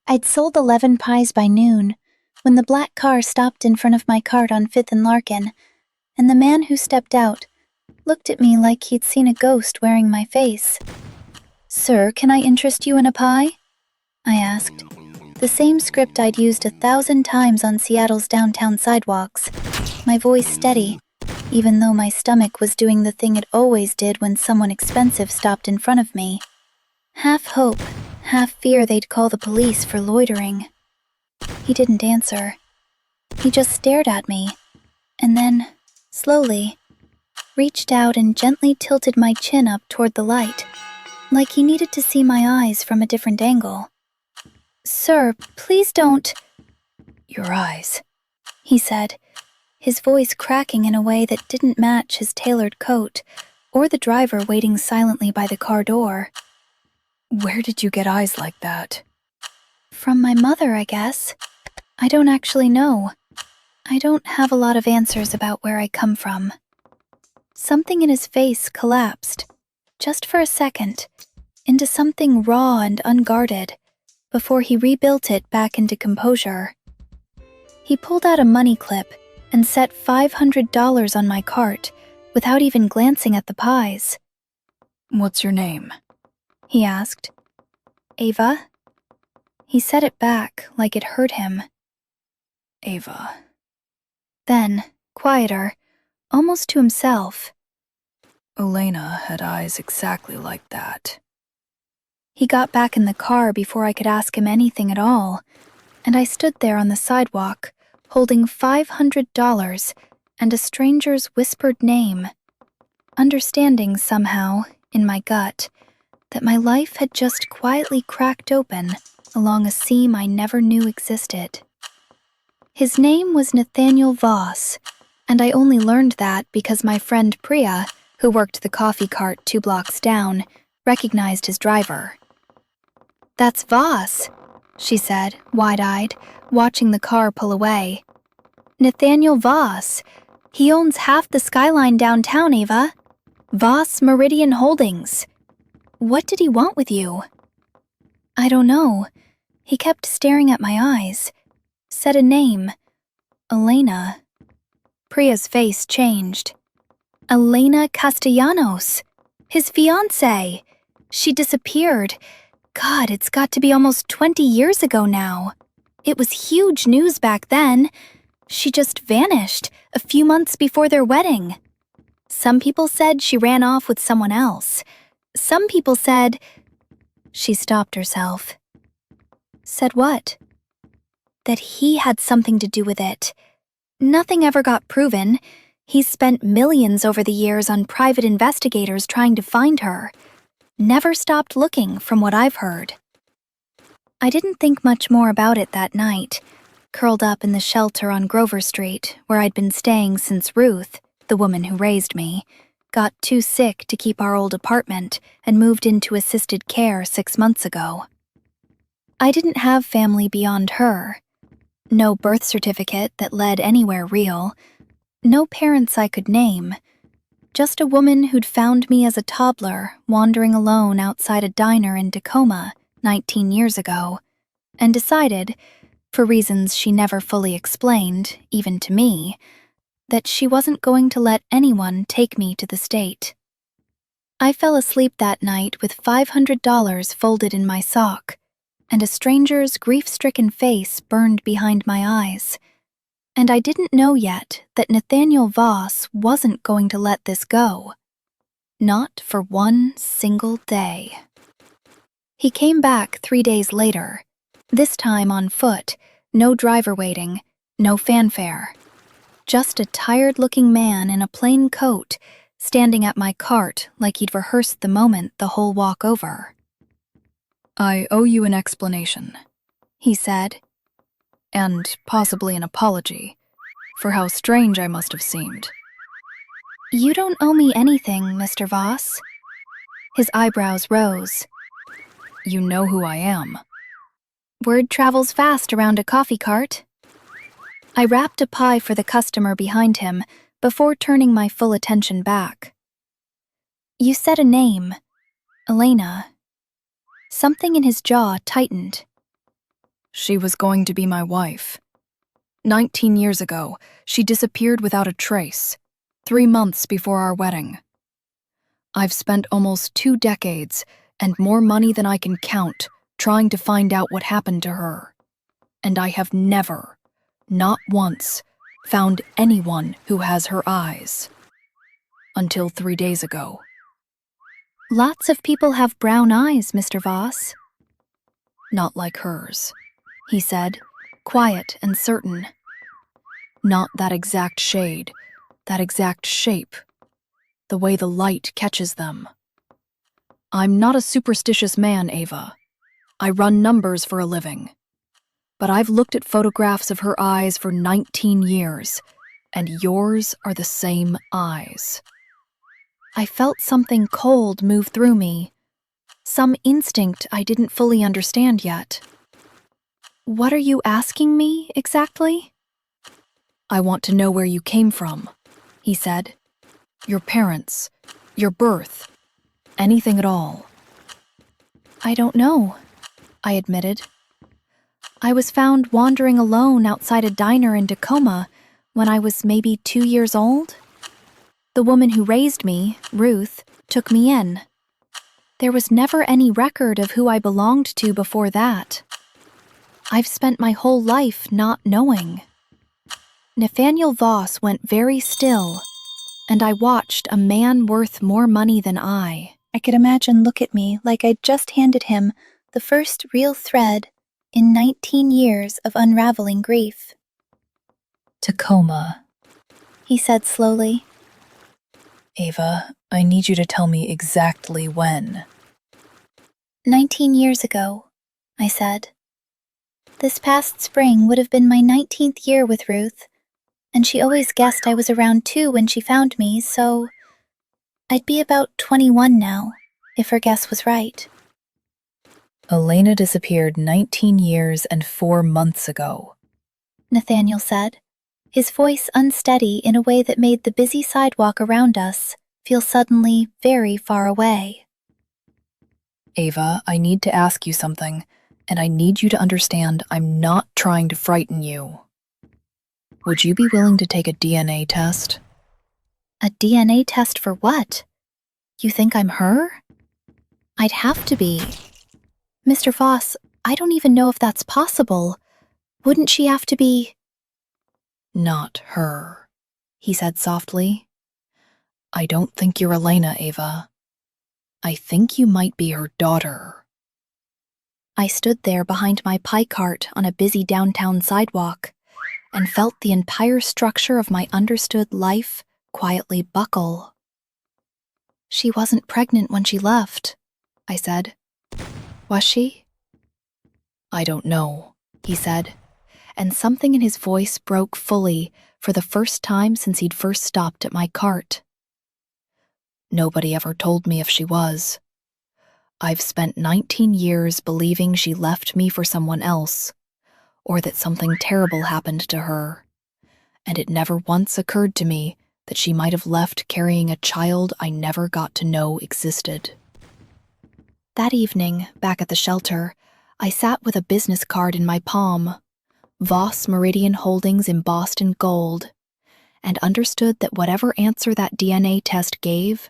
I'd sold 11 pies by noon when the black car stopped in front of my cart on 5th and Larkin, and the man who stepped out looked at me like he'd seen a ghost wearing my face. "Sir, can I interest you in a pie?" I asked. The same script I'd used 1,000 times on Seattle's downtown sidewalks, my voice steady, even though my stomach was doing the thing it always did when someone expensive stopped in front of me. Half hope, half fear they'd call the police for loitering. He didn't answer. He just stared at me, and then, slowly, reached out and gently tilted my chin up toward the light, like he needed to see my eyes from a different angle. "Sir, please don't—" "Your eyes," he said, his voice cracking in a way that didn't match his tailored coat or the driver waiting silently by the car door. "Where did you get eyes like that?" "From my mother, I guess. I don't actually know. I don't have a lot of answers about where I come from." Something in his face collapsed, just for a second, into something raw and unguarded, before he rebuilt it back into composure. He pulled out a money clip and set $500 on my cart without even glancing at the pies. "What's your name?" he asked. "Ava?" He said it back like it hurt him. "Ava." Then, quieter, almost to himself, "Elena had eyes exactly like that." He got back in the car before I could ask him anything at all, and I stood there on the sidewalk, holding $500 and a stranger's whispered name, understanding somehow, in my gut, that my life had just quietly cracked open along a seam I never knew existed. His name was Nathaniel Voss, and I only learned that because my friend Priya, who worked the coffee cart 2 blocks down, recognized his driver. "That's Voss," she said, wide-eyed, watching the car pull away. "Nathaniel Voss. He owns half the skyline downtown, Ava. Voss Meridian Holdings. What did he want with you?" "I don't know. He kept staring at my eyes. Said a name. Elena." Priya's face changed. "Elena Castellanos. His fiancée. She disappeared. God, it's got to be almost 20 years ago now. It was huge news back then. She just vanished a few months before their wedding. Some people said she ran off with someone else. Some people said—" She stopped herself. "Said what?" "That he had something to do with it. Nothing ever got proven. He's spent millions over the years on private investigators trying to find her. Never stopped looking, from what I've heard." I didn't think much more about it that night, curled up in the shelter on Grover Street, where I'd been staying since Ruth, the woman who raised me, got too sick to keep our old apartment and moved into assisted care 6 months ago. I didn't have family beyond her. No birth certificate that led anywhere real. No parents I could name. Just a woman who'd found me as a toddler wandering alone outside a diner in Tacoma 19 years ago, and decided, for reasons she never fully explained, even to me, that she wasn't going to let anyone take me to the state. I fell asleep that night with $500 folded in my sock, and a stranger's grief-stricken face burned behind my eyes. And I didn't know yet that Nathaniel Voss wasn't going to let this go. Not for one single day. He came back 3 days later, this time on foot, no driver waiting, no fanfare. Just a tired-looking man in a plain coat, standing at my cart like he'd rehearsed the moment the whole walk over. "I owe you an explanation," he said. "And possibly an apology for how strange I must have seemed." "You don't owe me anything, Mr. Voss." His eyebrows rose. "You know who I am." "Word travels fast around a coffee cart." I wrapped a pie for the customer behind him before turning my full attention back. "You said a name. Elena." Something in his jaw tightened. she was going to be my wife. 19 years ago, she disappeared without a trace, 3 months before our wedding. I've spent almost 2 decades and more money than I can count trying to find out what happened to her. And I have never, not once, found anyone who has her eyes. Until 3 days ago. Lots of people have brown eyes, Mr. Voss. Not like hers, he said, quiet and certain. Not that exact shade, that exact shape, the way the light catches them. I'm not a superstitious man, Ava. I run numbers for a living. But I've looked at photographs of her eyes for 19 years, and yours are the same eyes. I felt something cold move through me, some instinct I didn't fully understand yet. What are you asking me, exactly? I want to know where you came from, he said. Your parents, your birth, anything at all. I don't know, I admitted. I was found wandering alone outside a diner in Tacoma when I was maybe 2 years old. The woman who raised me, Ruth, took me in. There was never any record of who I belonged to before that. I've spent my whole life not knowing. Nathaniel Voss went very still, and I watched a man worth more money than I could imagine look at me like I'd just handed him the first real thread in 19 years of unraveling grief. Tacoma, he said slowly. Ava, I need you to tell me exactly when. 19 years ago, I said. This past spring would have been my 19th year with Ruth, and she always guessed I was around 2 when she found me, so I'd be about 21 now, if her guess was right. Elena disappeared 19 years and 4 months ago, Nathaniel said, his voice unsteady in a way that made the busy sidewalk around us feel suddenly very far away. Ava, I need to ask you something, and I need you to understand I'm not trying to frighten you. Would you be willing to take a DNA test? A DNA test for what? You think I'm her? I'd have to be. Mr. Voss, I don't even know if that's possible. Wouldn't she have to be? Not her, he said softly. I don't think you're Elena, Ava. I think you might be her daughter. I stood there behind my pie cart on a busy downtown sidewalk and felt the entire structure of my understood life quietly buckle. She wasn't pregnant when she left, I said. Was she? I don't know, he said, and something in his voice broke fully for the first time since he'd first stopped at my cart. Nobody ever told me if she was. I've spent 19 years believing she left me for someone else, or that something terrible happened to her, and it never once occurred to me that she might have left carrying a child I never got to know existed. That evening, back at the shelter, I sat with a business card in my palm, Voss Meridian Holdings embossed in gold, and understood that whatever answer that DNA test gave,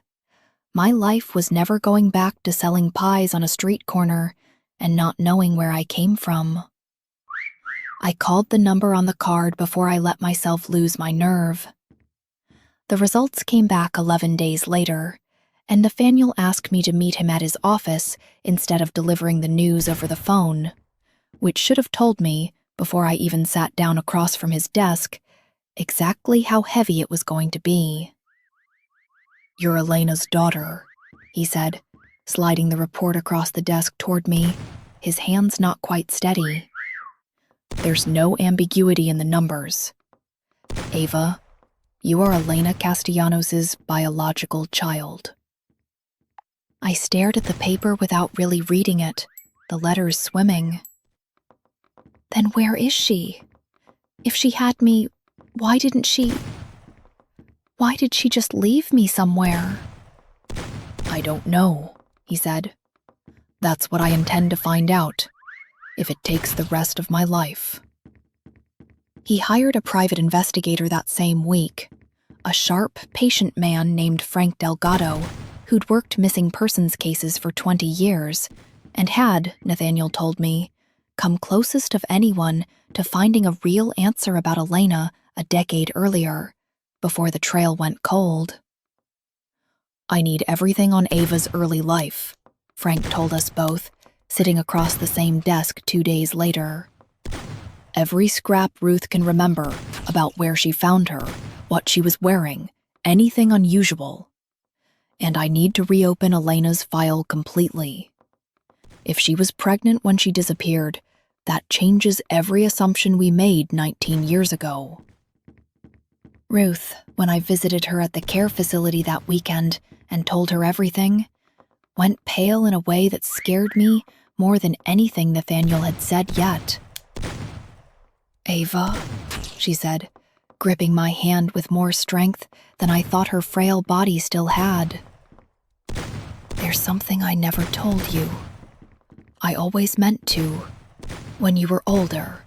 my life was never going back to selling pies on a street corner and not knowing where I came from. I called the number on the card before I let myself lose my nerve. The results came back 11 days later, and Nathaniel asked me to meet him at his office instead of delivering the news over the phone, which should have told me, before I even sat down across from his desk, exactly how heavy it was going to be. You're Elena's daughter, he said, sliding the report across the desk toward me, his hands not quite steady. There's no ambiguity in the numbers. Ava, you are Elena Castellanos' biological child. I stared at the paper without really reading it, the letters swimming. Then where is she? If she had me, why did she just leave me somewhere? I don't know, he said. That's what I intend to find out. if it takes the rest of my life. He hired a private investigator that same week, a sharp, patient man named Frank Delgado, who'd worked missing persons cases for 20 years and had, Nathaniel told me, come closest of anyone to finding a real answer about Elena a decade earlier, before the trail went cold. I need everything on Ava's early life, Frank told us both, sitting across the same desk 2 days later. Every scrap Ruth can remember about where she found her, what she was wearing, anything unusual. And I need to reopen Elena's file completely. If she was pregnant when she disappeared, that changes every assumption we made 19 years ago. Ruth, when I visited her at the care facility that weekend and told her everything, went pale in a way that scared me more than anything Nathaniel had said yet. "Ava," she said, gripping my hand with more strength than I thought her frail body still had. "There's something I never told you. I always meant to, when you were older,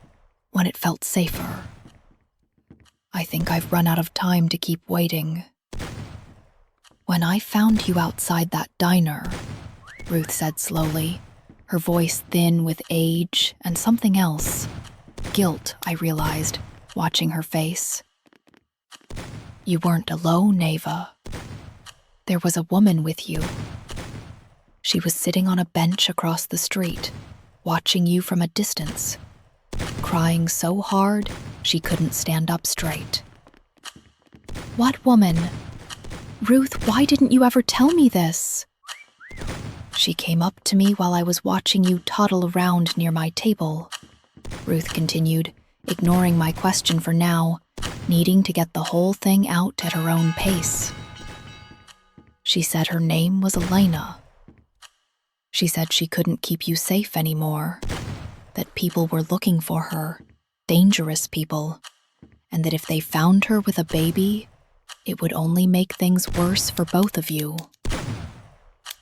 when it felt safer. I think I've run out of time to keep waiting. When I found you outside that diner," Ruth said slowly, her voice thin with age and something else. Guilt, I realized, watching her face. "You weren't alone, Ava. There was a woman with you. She was sitting on a bench across the street, watching you from a distance, crying so hard she couldn't stand up straight." "What woman? Ruth, why didn't you ever tell me this?" "She came up to me while I was watching you toddle around near my table," Ruth continued, ignoring my question for now, needing to get the whole thing out at her own pace. "She said her name was Elena. She said she couldn't keep you safe anymore, that people were looking for her, dangerous people, and that if they found her with a baby, it would only make things worse for both of you.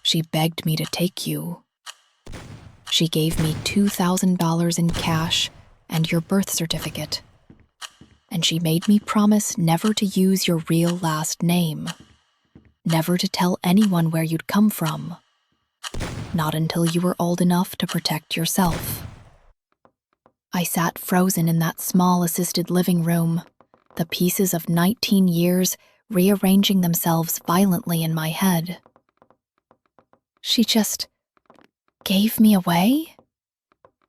She begged me to take you. She gave me $2,000 in cash and your birth certificate. And she made me promise never to use your real last name, never to tell anyone where you'd come from, not until you were old enough to protect yourself." I sat frozen in that small assisted living room, the pieces of 19 years rearranging themselves violently in my head. "She just gave me away?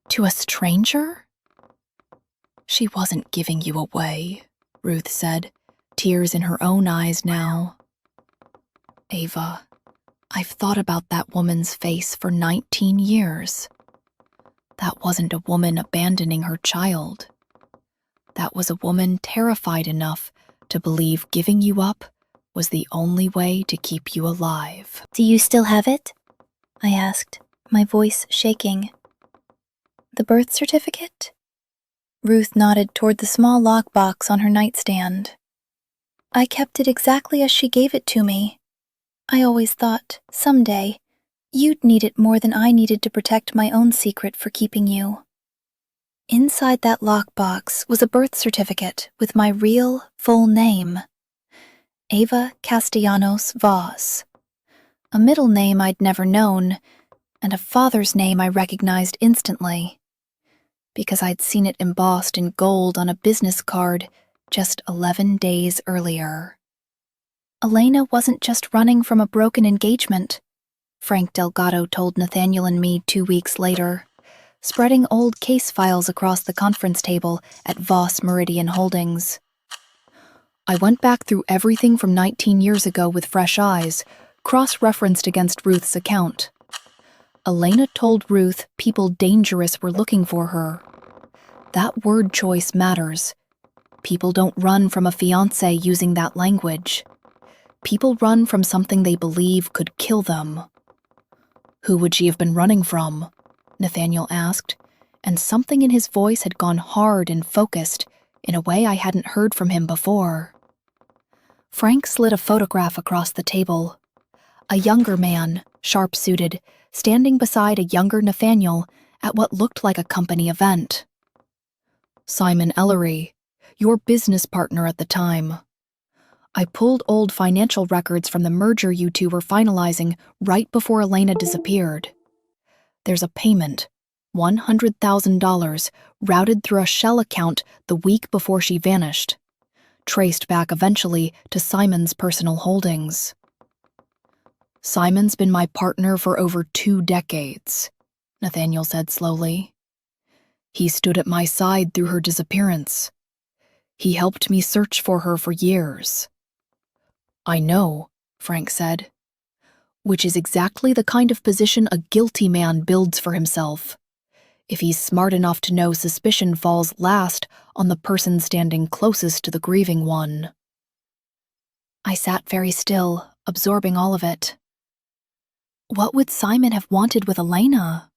To a stranger?" "She wasn't giving you away," Ruth said, tears in her own eyes now. "Ava, I've thought about that woman's face for 19 years. That wasn't a woman abandoning her child. That was a woman terrified enough to believe giving you up was the only way to keep you alive." "Do you still have it?" I asked, my voice shaking. "The birth certificate?" Ruth nodded toward the small lockbox on her nightstand. "I kept it exactly as she gave it to me. I always thought, someday, you'd need it more than I needed to protect my own secret for keeping you." Inside that lockbox was a birth certificate with my real, full name. Ava Castellanos Voss. A middle name I'd never known, and a father's name I recognized instantly, because I'd seen it embossed in gold on a business card just 11 days earlier. Elena wasn't just running from a broken engagement, Frank Delgado told Nathaniel and me 2 weeks later, spreading old case files across the conference table at Voss Meridian Holdings. I went back through everything from 19 years ago with fresh eyes, cross-referenced against Ruth's account. Elena told Ruth people dangerous were looking for her. That word choice matters. People don't run from a fiancé using that language. People run from something they believe could kill them. "Who would she have been running from?" Nathaniel asked, and something in his voice had gone hard and focused in a way I hadn't heard from him before. Frank slid a photograph across the table. A younger man, sharp-suited, standing beside a younger Nathaniel at what looked like a company event. Simon Ellery, your business partner at the time. I pulled old financial records from the merger you two were finalizing right before Elena disappeared. There's a payment, $100,000, routed through a shell account the week before she vanished, traced back eventually to Simon's personal holdings. Simon's been my partner for over 2 decades, Nathaniel said slowly. He stood at my side through her disappearance. He helped me search for her for years. I know, Frank said, which is exactly the kind of position a guilty man builds for himself, if he's smart enough to know suspicion falls last on the person standing closest to the grieving one. I sat very still, absorbing all of it. What would Simon have wanted with Elena?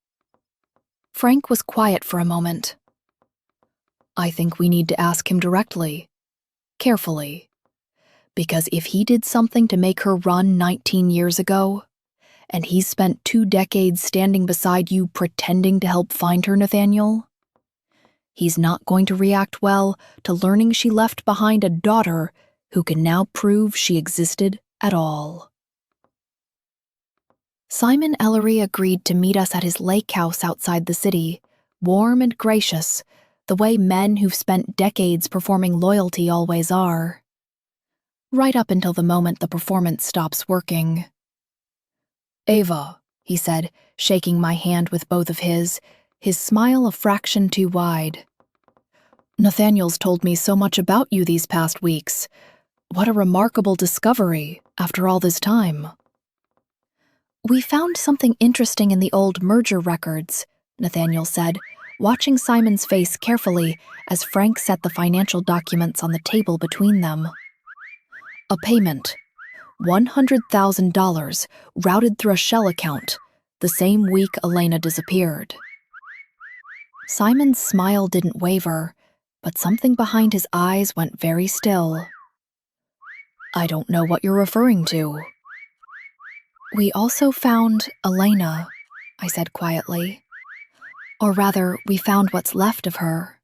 Frank was quiet for a moment. I think we need to ask him directly, carefully, because if he did something to make her run 19 years ago, and he's spent 2 decades standing beside you pretending to help find her, Nathaniel, he's not going to react well to learning she left behind a daughter who can now prove she existed at all. Simon Ellery agreed to meet us at his lake house outside the city, warm and gracious, the way men who've spent decades performing loyalty always are. Right up until the moment the performance stops working. Ava, he said, shaking my hand with both of his smile a fraction too wide. Nathaniel's told me so much about you these past weeks. What a remarkable discovery after all this time. We found something interesting in the old merger records, Nathaniel said, watching Simon's face carefully as Frank set the financial documents on the table between them. A payment, $100,000, routed through a shell account, the same week Elena disappeared. Simon's smile didn't waver, but something behind his eyes went very still. I don't know what you're referring to. We also found Elena, I said quietly. Or rather, we found what's left of her.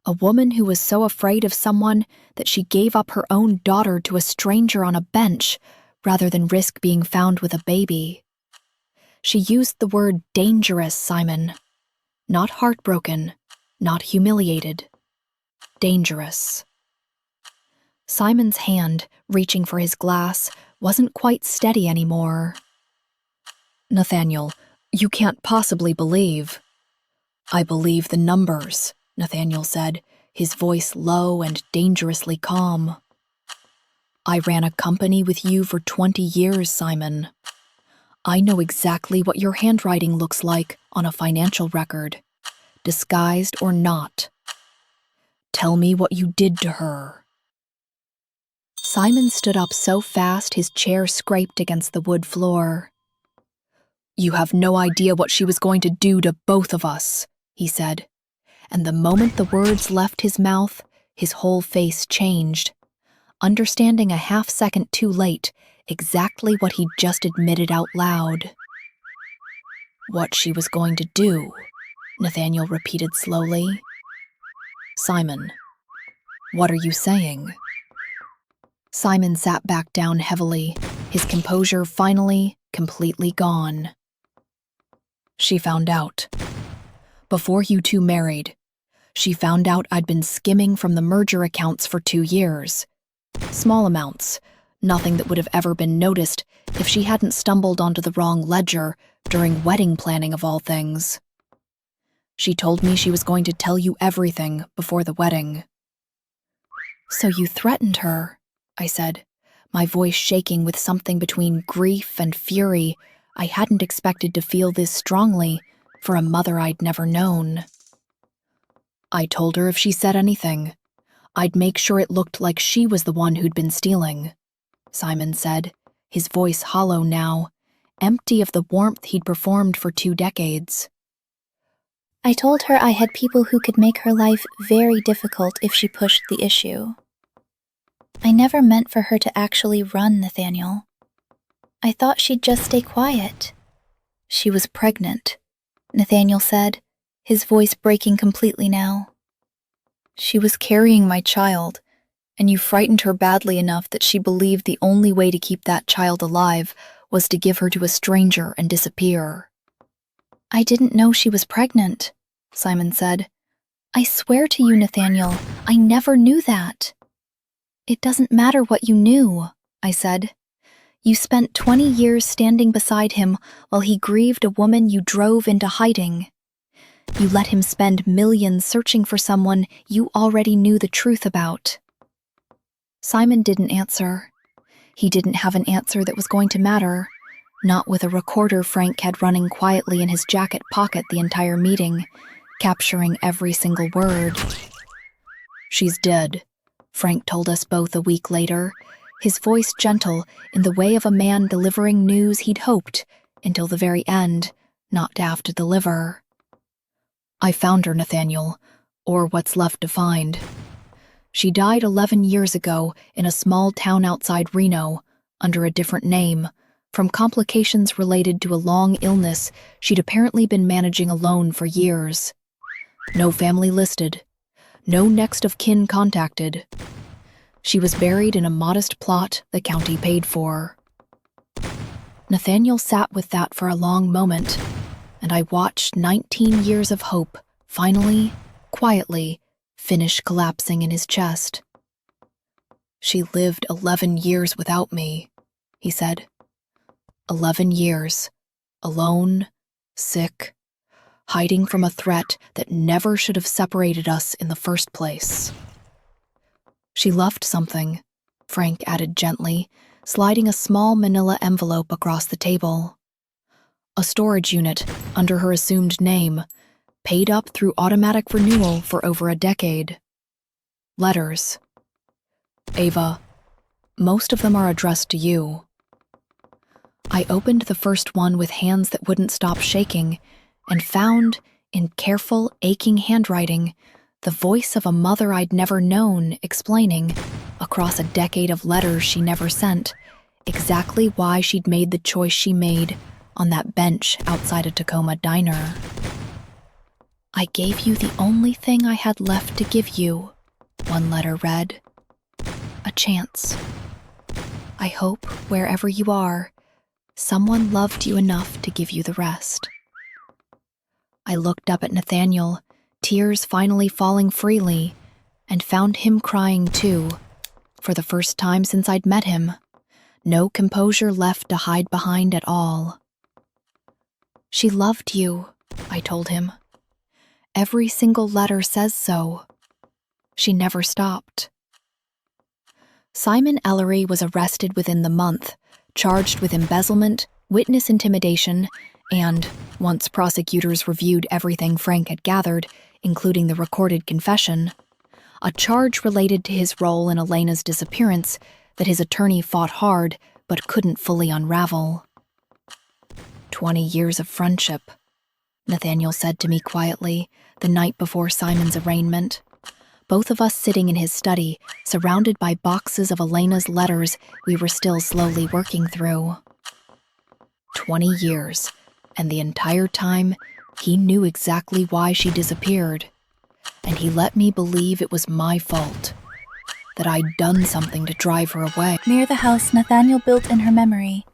A woman who was so afraid of someone that she gave up her own daughter to a stranger on a bench rather than risk being found with a baby. She used the word dangerous, Simon. Not heartbroken, not humiliated. Dangerous. Simon's hand, reaching for his glass, wasn't quite steady anymore. Nathaniel, you can't possibly believe. I believe the numbers, Nathaniel said, his voice low and dangerously calm. I ran a company with you for 20 years, Simon. I know exactly what your handwriting looks like on a financial record, disguised or not. Tell me what you did to her. Simon stood up so fast his chair scraped against the wood floor. You have no idea what she was going to do to both of us, he said, and the moment the words left his mouth, his whole face changed, understanding a half-second too late exactly what he'd just admitted out loud. What she was going to do, Nathaniel repeated slowly. Simon, what are you saying? Simon sat back down heavily, his composure finally completely gone. She found out. Before you two married, she found out I'd been skimming from the merger accounts for 2 years. Small amounts, nothing that would have ever been noticed if she hadn't stumbled onto the wrong ledger during wedding planning of all things. She told me she was going to tell you everything before the wedding. So you threatened her, I said, my voice shaking with something between grief and fury I hadn't expected to feel this strongly for a mother I'd never known. I told her if she said anything, I'd make sure it looked like she was the one who'd been stealing, Simon said, his voice hollow now, empty of the warmth he'd performed for 2 decades. I told her I had people who could make her life very difficult if she pushed the issue. I never meant for her to actually run, Nathaniel. I thought she'd just stay quiet. She was pregnant. Nathaniel said, his voice breaking completely now. She was carrying my child, and you frightened her badly enough that she believed the only way to keep that child alive was to give her to a stranger and disappear. I didn't know she was pregnant, Simon said. I swear to you, Nathaniel, I never knew that. It doesn't matter what you knew, I said. You spent 20 years standing beside him while he grieved a woman you drove into hiding. You let him spend millions searching for someone you already knew the truth about. Simon didn't answer. He didn't have an answer that was going to matter, not with a recorder Frank had running quietly in his jacket pocket the entire meeting, capturing every single word. "She's dead," Frank told us both a week later, his voice gentle in the way of a man delivering news he'd hoped, until the very end, not to have to deliver. "I found her, Nathaniel, or what's left to find. She died 11 years ago in a small town outside Reno, under a different name, from complications related to a long illness she'd apparently been managing alone for years. No family listed. No next of kin contacted. She was buried in a modest plot the county paid for." Nathaniel sat with that for a long moment, and I watched 19 years of hope finally, quietly, finish collapsing in his chest. "She lived 11 years without me," he said. 11 years, alone, sick, hiding from a threat that never should have separated us in the first place. "She left something," Frank added gently, sliding a small manila envelope across the table. "A storage unit under her assumed name, paid up through automatic renewal for over a decade. Letters. Ava, most of them are addressed to you." I opened the first one with hands that wouldn't stop shaking and found, in careful, aching handwriting, the voice of a mother I'd never known explaining, across a decade of letters she never sent, exactly why she'd made the choice she made on that bench outside a Tacoma diner. "I gave you the only thing I had left to give you," one letter read. "A chance. I hope, wherever you are, someone loved you enough to give you the rest." I looked up at Nathaniel, tears finally falling freely, and found him crying too, for the first time since I'd met him. No composure left to hide behind at all. "She loved you," I told him. "Every single letter says so. She never stopped." Simon Ellery was arrested within the month, charged with embezzlement, witness intimidation, and, once prosecutors reviewed everything Frank had gathered, including the recorded confession, a charge related to his role in Elena's disappearance that his attorney fought hard but couldn't fully unravel. 20 years of friendship, Nathaniel said to me quietly the night before Simon's arraignment, both of us sitting in his study, surrounded by boxes of Elena's letters we were still slowly working through. 20 years, and the entire time, he knew exactly why she disappeared, and he let me believe it was my fault, that I'd done something to drive her away. Near the house Nathaniel built in her memory,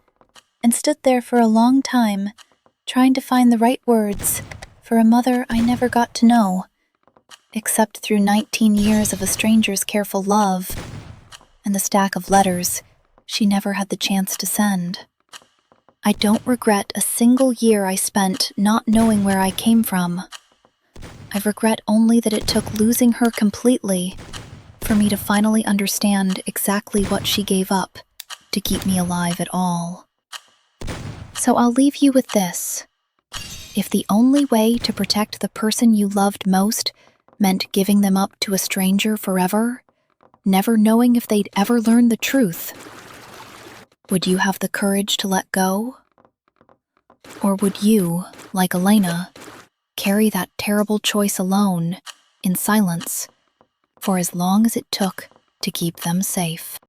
and stood there for a long time, trying to find the right words for a mother I never got to know, except through 19 years of a stranger's careful love, and the stack of letters she never had the chance to send. I don't regret a single year I spent not knowing where I came from. I regret only that it took losing her completely for me to finally understand exactly what she gave up to keep me alive at all. So I'll leave you with this. If the only way to protect the person you loved most meant giving them up to a stranger forever, never knowing if they'd ever learn the truth, would you have the courage to let go? Or would you, like Elena, carry that terrible choice alone, in silence, for as long as it took to keep them safe?